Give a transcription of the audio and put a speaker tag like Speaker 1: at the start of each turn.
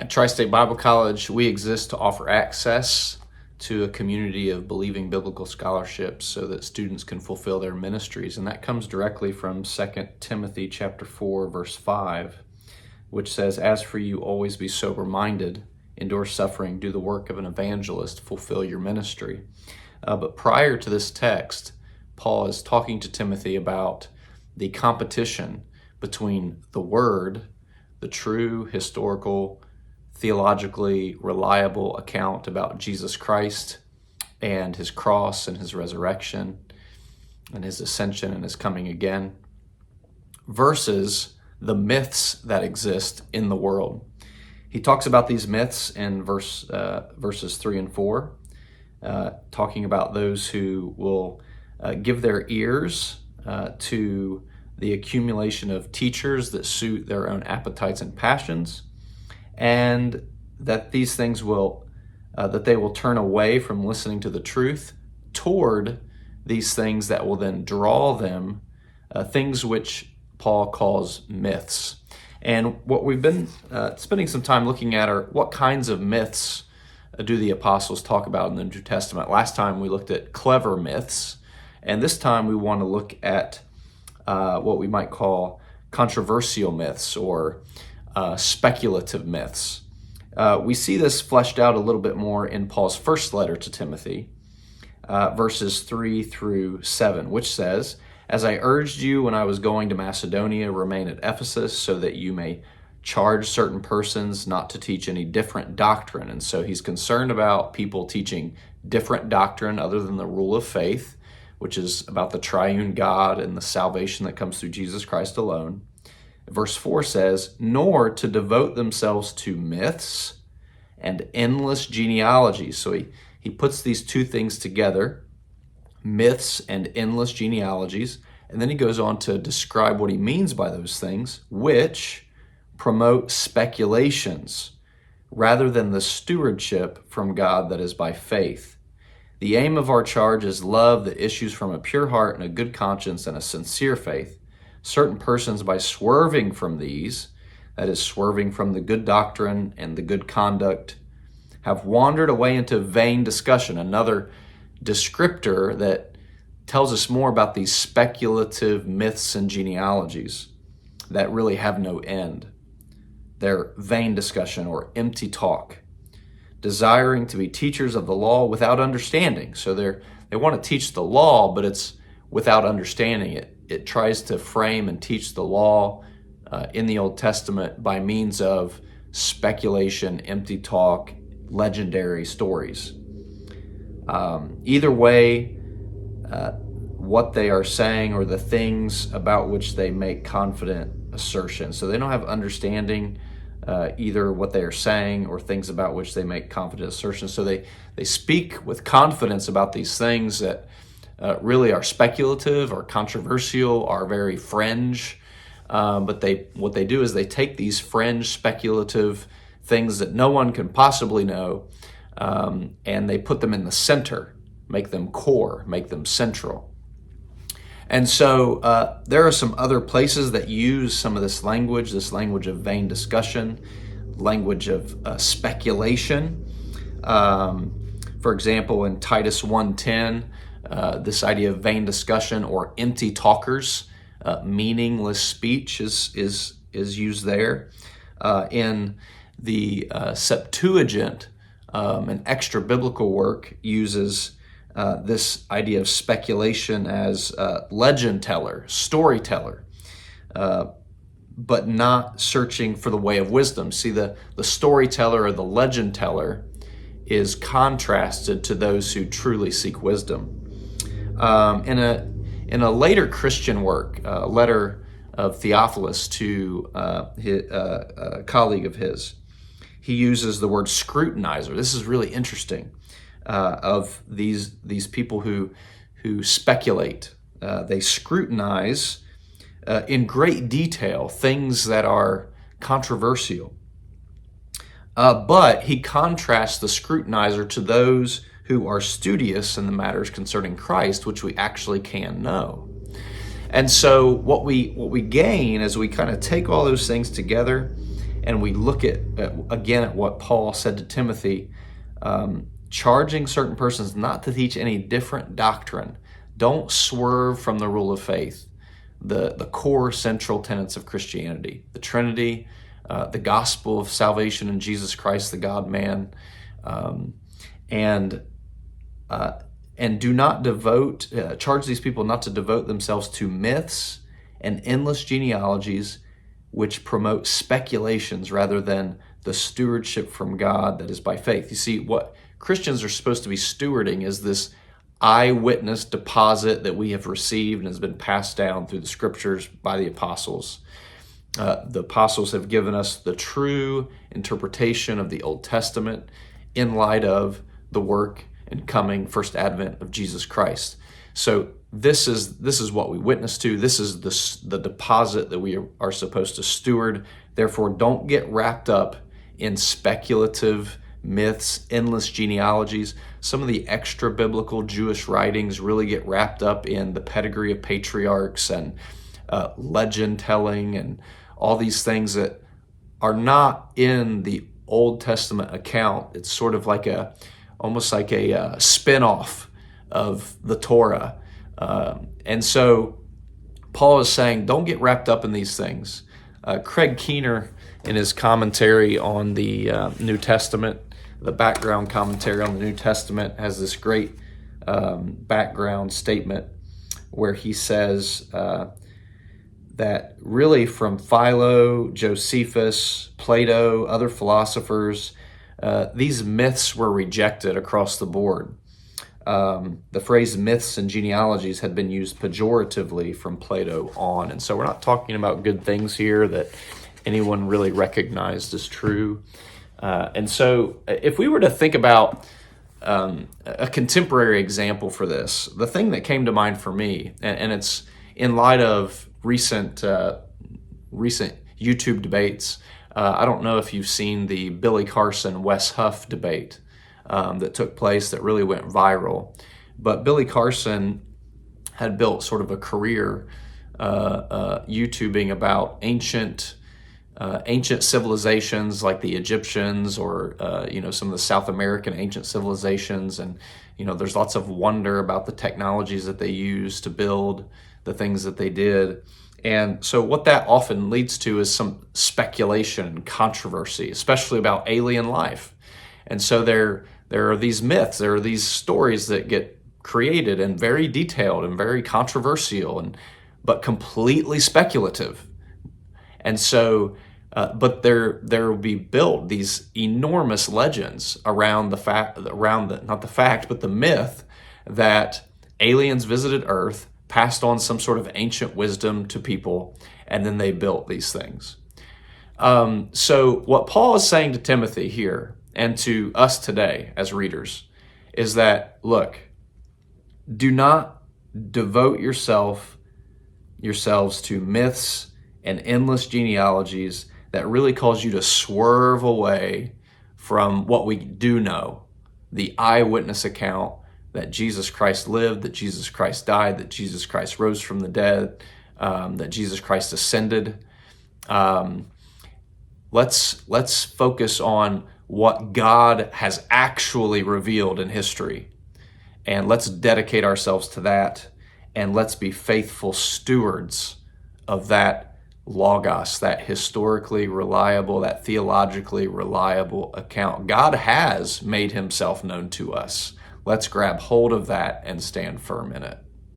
Speaker 1: At Tri-State Bible College, we exist to offer access to a community of believing biblical scholarships so that students can fulfill their ministries. And that comes directly from 2 Timothy chapter 4, verse 5, which says, "As for you, always be sober-minded, endure suffering, do the work of an evangelist, fulfill your ministry." But prior to this text, Paul is talking to Timothy about the competition between the Word, the true, historical, theologically reliable account about Jesus Christ and his cross and his resurrection and his ascension and his coming again, versus the myths that exist in the world. He talks about these myths in verses 3 and 4, talking about those who will give their ears to the accumulation of teachers that suit their own appetites and passions, and that these things will, that they will turn away from listening to the truth toward these things that will then draw them, things which Paul calls myths. And what we've been spending some time looking at are what kinds of myths do the apostles talk about in the New Testament. Last time we looked at clever myths, and this time we want to look at what we might call controversial myths or speculative myths. We see this fleshed out a little bit more in Paul's first letter to Timothy, verses 3 through 7, which says, "As I urged you when I was going to Macedonia, remain at Ephesus so that you may charge certain persons not to teach any different doctrine." And so he's concerned about people teaching different doctrine other than the rule of faith, which is about the triune God and the salvation that comes through Jesus Christ alone. Verse 4 says, "Nor to devote themselves to myths and endless genealogies." So he puts these two things together, myths and endless genealogies, and then he goes on to describe what he means by those things, which promote speculations rather than the stewardship from God that is by faith. The aim of our charge is love that issues from a pure heart and a good conscience and a sincere faith. Certain persons, by swerving from these, that is, swerving from the good doctrine and the good conduct, have wandered away into vain discussion. Another descriptor that tells us more about these speculative myths and genealogies that really have no end. They're vain discussion or empty talk, desiring to be teachers of the law without understanding. So they want to teach the law, but it's without understanding it. It tries to frame and teach the law in the Old Testament by means of speculation, empty talk, legendary stories. Either way, what they are saying or the things about which they make confident assertions. So they don't have understanding either what they are saying or things about which they make confident assertions. So they speak with confidence about these things that really are speculative or controversial, are very fringe. But what they do is they take these fringe, speculative things that no one can possibly know, and they put them in the center, make them core, make them central. And so there are some other places that use some of this language of vain discussion, language of speculation. For example, in Titus 1:10, this idea of vain discussion or empty talkers, meaningless speech is used there. In the Septuagint, an extra biblical work uses this idea of speculation as legend teller, storyteller, but not searching for the way of wisdom. See, the storyteller or the legend teller is contrasted to those who truly seek wisdom. In a later Christian work, a letter of Theophilus to a colleague of his, he uses the word scrutinizer. This is really interesting, of these people who speculate. They scrutinize in great detail things that are controversial. But he contrasts the scrutinizer to those who are studious in the matters concerning Christ, which we actually can know. And so what we gain as we kind of take all those things together and we look at again at what Paul said to Timothy, charging certain persons not to teach any different doctrine. Don't swerve from the rule of faith, the core central tenets of Christianity, the Trinity, the gospel of salvation in Jesus Christ, the God-man, and do not charge these people not to devote themselves to myths and endless genealogies which promote speculations rather than the stewardship from God that is by faith. You see, what Christians are supposed to be stewarding is this eyewitness deposit that we have received and has been passed down through the scriptures by the apostles. The apostles have given us the true interpretation of the Old Testament in light of the work and coming first advent of Jesus Christ. So this is what we witness to. This is the deposit that we are supposed to steward. Therefore, don't get wrapped up in speculative myths, endless genealogies. Some of the extra biblical Jewish writings really get wrapped up in the pedigree of patriarchs and legend telling and all these things that are not in the Old Testament account. It's sort of like almost like a spin-off of the Torah. And so Paul is saying, don't get wrapped up in these things. Craig Keener, in his commentary on the New Testament, the background commentary on the New Testament, has this great background statement where he says that really from Philo, Josephus, Plato, other philosophers, these myths were rejected across the board. The phrase myths and genealogies had been used pejoratively from Plato on. And so we're not talking about good things here that anyone really recognized as true. And so if we were to think about a contemporary example for this, the thing that came to mind for me, and it's in light of recent YouTube debates. I don't know if you've seen the Billy Carson, Wes Huff debate that took place that really went viral. But Billy Carson had built sort of a career YouTubing about ancient civilizations like the Egyptians or some of the South American ancient civilizations. And there's lots of wonder about the technologies that they used to build the things that they did. And so what that often leads to is some speculation and controversy, especially about alien life. And so there are these myths, there are these stories that get created and very detailed and very controversial, but completely speculative. And so, but there will be built these enormous legends around the myth that aliens visited Earth, passed on some sort of ancient wisdom to people, and then they built these things. So what Paul is saying to Timothy here and to us today as readers is that, look, do not devote yourselves to myths and endless genealogies that really cause you to swerve away from what we do know, the eyewitness account that Jesus Christ lived, that Jesus Christ died, that Jesus Christ rose from the dead, that Jesus Christ ascended. Let's focus on what God has actually revealed in history, and let's dedicate ourselves to that, and let's be faithful stewards of that logos, that historically reliable, that theologically reliable account. God has made himself known to us. Let's grab hold of that and stand firm in it.